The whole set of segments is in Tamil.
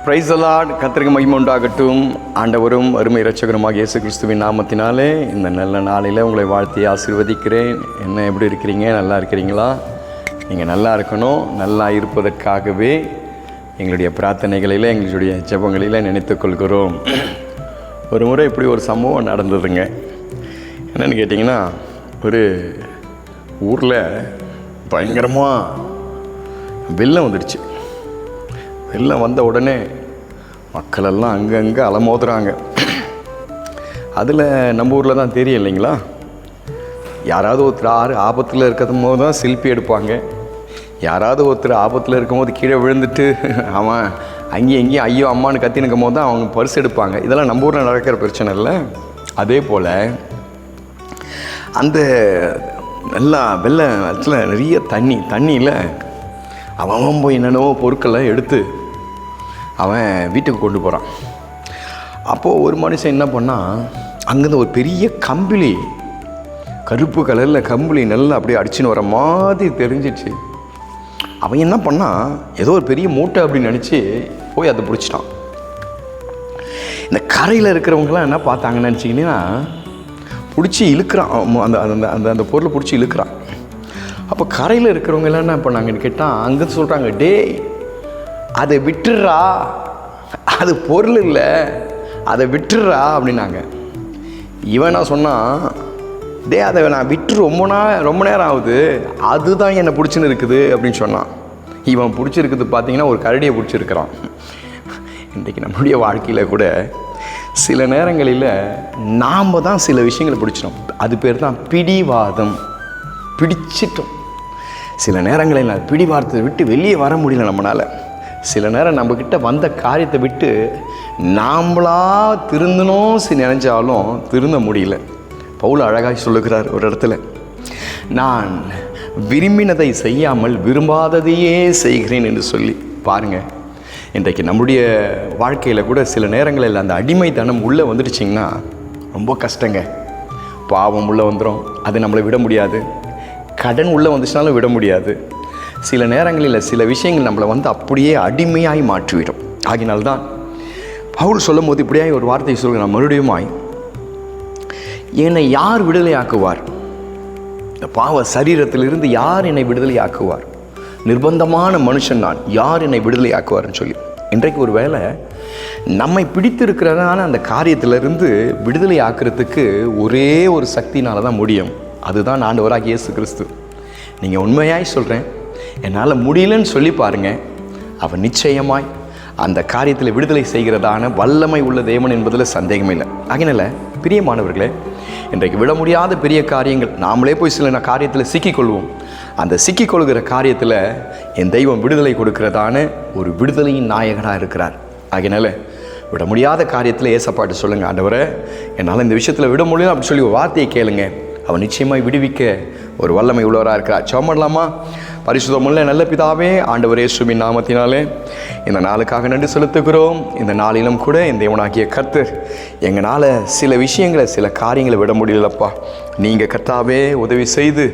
Praise the Lord. கர்த்தருக்கு மகிமை உண்டாகட்டும். ஆண்டவரும் அருமை இரட்சகருமாக இயேசு கிறிஸ்துவின் நாமத்தினாலே இந்த நல்ல நாளில் உங்களை வாழ்த்தி ஆசீர்வதிக்கிறேன். என்ன எப்படி இருக்கிறீங்க? நல்லா இருக்கிறீங்களா? நீங்கள் நல்லா இருக்கணும். நல்லா இருப்பதற்காகவே எங்களுடைய பிரார்த்தனைகளில் எங்களுடைய ஜெபங்களில் நினைத்துக்கொள்கிறோம். ஒரு முறை இப்படி ஒரு சம்பவம் நடந்ததுங்க. என்னென்னு கேட்டிங்கன்னா, ஒரு ஊரில் பயங்கரமாக வெள்ளம் வந்துடுச்சு. வெள்ளம் வந்த உடனே மக்களெல்லாம் அங்கங்கே அலமோதுறாங்க. அதில் நம்ம ஊரில் தான் தெரியும் இல்லைங்களா, யாராவது ஒருத்தர் ஆபத்தில் இருக்கும் போது தான் செல்ஃபி எடுப்பாங்க. யாராவது ஒருத்தர் ஆபத்தில் இருக்கும்போது கீழே விழுந்துட்டு அவன் அங்கேயும் எங்கேயும் ஐயோ அம்மானு கத்தினுக்கும் போது தான் அவங்க பரிசு எடுப்பாங்க. இதெல்லாம் நம்ம ஊரில் நடக்கிற பிரச்சனை இல்லை. அதே போல் அந்த நல்லா வெள்ளத்தில் நிறைய தண்ணியில் அவன் போய் என்னென்னவோ பொருட்களை எடுத்து அவன் வீட்டுக்கு கொண்டு போகிறான். அப்போது ஒரு மனுஷன் என்ன பண்ணால், அங்கேருந்து ஒரு பெரிய கம்பிளி, கருப்பு கலரில் கம்பிளி நல்லா அப்படியே அடிச்சுன்னு வர மாதிரி தெரிஞ்சிச்சு. அவன் என்ன பண்ணால், ஏதோ ஒரு பெரிய மூட்டை அப்படின்னு நினச்சி போய் அதை பிடிச்சிட்டான். இந்த கரையில் இருக்கிறவங்களாம் என்ன பார்த்தாங்கன்னு நினச்சிக்கிங்கன்னா, பிடிச்சி இழுக்கிறான். அந்த அந்த அந்த பொருளை பிடிச்சி இழுக்கிறான். அப்போ கரையில் இருக்கிறவங்க எல்லாம் என்ன பண்ணாங்கன்னு கேட்டால், அங்கே சொல்கிறாங்க, டே அதை விட்டுடுறா, அது பொருள் இல்லை, அதை விட்டுடுறா அப்படின்னாங்க. இவன் நான் சொன்னான், டே அதை நான் விட்டு ரொம்ப நேரம் ஆகுது, அதுதான் என்னை பிடிச்சின்னு இருக்குது அப்படின்னு சொன்னான். இவன் பிடிச்சிருக்குது பார்த்தீங்கன்னா ஒரு கரடியை பிடிச்சிருக்கிறான். இன்றைக்கி நம்மளுடைய வாழ்க்கையில் கூட சில நேரங்களில் நாம் தான் சில விஷயங்களை பிடிச்சிடும். அது பேர் தான் பிடிவாதம். பிடிச்சிட்டோம். சில நேரங்களில் பிடிவாதத்தை விட்டு வெளியே வர முடியல நம்மளால். சில நேரம் நம்மக்கிட்ட வந்த காரியத்தை விட்டு நாம்ளா திருந்தணும் நினைச்சாலும் திருந்த முடியல. பவுல் அழகாய் சொல்லுகிறார் ஒரு இடத்துல, நான் விரும்பினதை செய்யாமல் விரும்பாததையே செய்கிறேன் என்று சொல்லி. பாருங்கள், இன்றைக்கு நம்முடைய வாழ்க்கையில் கூட சில நேரங்களில் அந்த அடிமைத்தனம் உள்ளே வந்துடுச்சிங்கன்னா ரொம்ப கஷ்டங்க. பாவம் உள்ளே வந்துடும், அது நம்மளை விட முடியாது. கடன் உள்ளே வந்துச்சுனாலும் விட முடியாது. சில நேரங்களில் சில விஷயங்கள் நம்மளை அப்படியே அடிமையாய் மாற்றிவிடும். ஆகினால்தான் பவுல் சொல்லும் போது இப்படியாய் ஒரு வார்த்தையை சொல்கிறேன் மறுபடியுமாய், என்னை யார் விடுதலை ஆக்குவார்? இந்த பாவ சரீரத்திலிருந்து யார் என்னை விடுதலை ஆக்குவார்? நிர்பந்தமான மனுஷன் நான், யார் என்னை விடுதலை ஆக்குவார்னு சொல்லி. இன்றைக்கு ஒரு வேளை நம்மை பிடித்திருக்கிறதான அந்த காரியத்திலிருந்து விடுதலை ஆக்கிறதுக்கு ஒரே ஒரு சக்தினால தான் முடியும். அதுதான் ஆண்டவராகிய இயேசு கிறிஸ்து. நீங்கள் உண்மையாய் சொல்கிறேன், என்னால் முடியலன்னு சொல்லி பாருங்கள், அவர் நிச்சயமாய் அந்த காரியத்தில் விடுதலை செய்கிறதான வல்லமை உள்ள தேவன் என்பதில் சந்தேகமே இல்லை. அதனால் பிரியமானவர்களே, இன்றைக்கு விட முடியாத பெரிய காரியங்கள் நாமளே போய் சில காரியத்தில் சிக்கிக்கொள்வோம். அந்த சிக்கிக்கொள்கிற காரியத்தில் என் தெய்வம் விடுதலை கொடுக்கிறதான ஒரு விடுதலையின் நாயகனாக இருக்கிறார். அதனால் விட முடியாத காரியத்தில் ஏசப்பாட்டு சொல்லுங்கள், ஆண்டவரே என்னால் இந்த விஷயத்தில் விட முடியும் அப்படி சொல்லி ஒரு வார்த்தையை கேளுங்க. அவன் நிச்சயமாய் விடுவிக்க ஒரு வல்லமை உள்ளவராக இருக்கிறார். ஜெபம் பண்ணலாமா? பரிசுத்தமுள்ள நல்ல பிதாவே, ஆண்டவர் இயேசுவின் நாமத்தினாலே இந்த நாளுக்காக நன்றி செலுத்துகிறோம். இந்த நாளிலும் கூட இந்த தேவனாகிய கர்த்தர் எங்களால் சில விஷயங்களை சில காரியங்களை விட முடியலப்பா. நீங்கள் கர்த்தாவே உதவி செய்து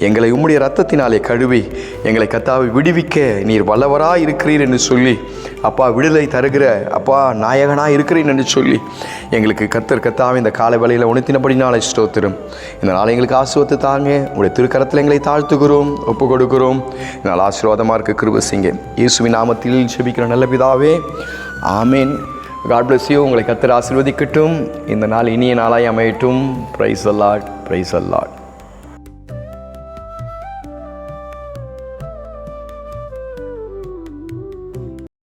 எங்களை உம்முடைய இரத்தத்தினாலே கழுவி எங்களை கர்த்தாவை விடுவிக்க நீர் வல்லவராக இருக்கிறீர் என்று சொல்லி, அப்பா விடுதலை தருகிற அப்பா நாயகனாக இருக்கிறேன் என்று சொல்லி எங்களுக்கு கர்த்தாவே இந்த காலை வேளையில் உணர்த்தினபடினாலே ஸ்தோத்திரம். இந்த நாளை எங்களுக்கு ஆசீர்வாதத்தை தாங்க. உங்களுடைய திருக்கரத்தில் எங்களை தாழ்த்துகிறோம், ஒப்பு கொடுக்கிறோம். இதனால் ஆசீர்வாதமாக இருக்க கிருபை செய்யுங்க. இயேசுவின் நாமத்தில் ஜெபிக்கிற நல்ல பிதாவே, ஆமேன். God bless you. உங்களை கர்த்தர் ஆசீர்வதிக்கட்டும். இந்த நாள் இனிய நாளாய் அமையட்டும். Praise the Lord, praise the Lord.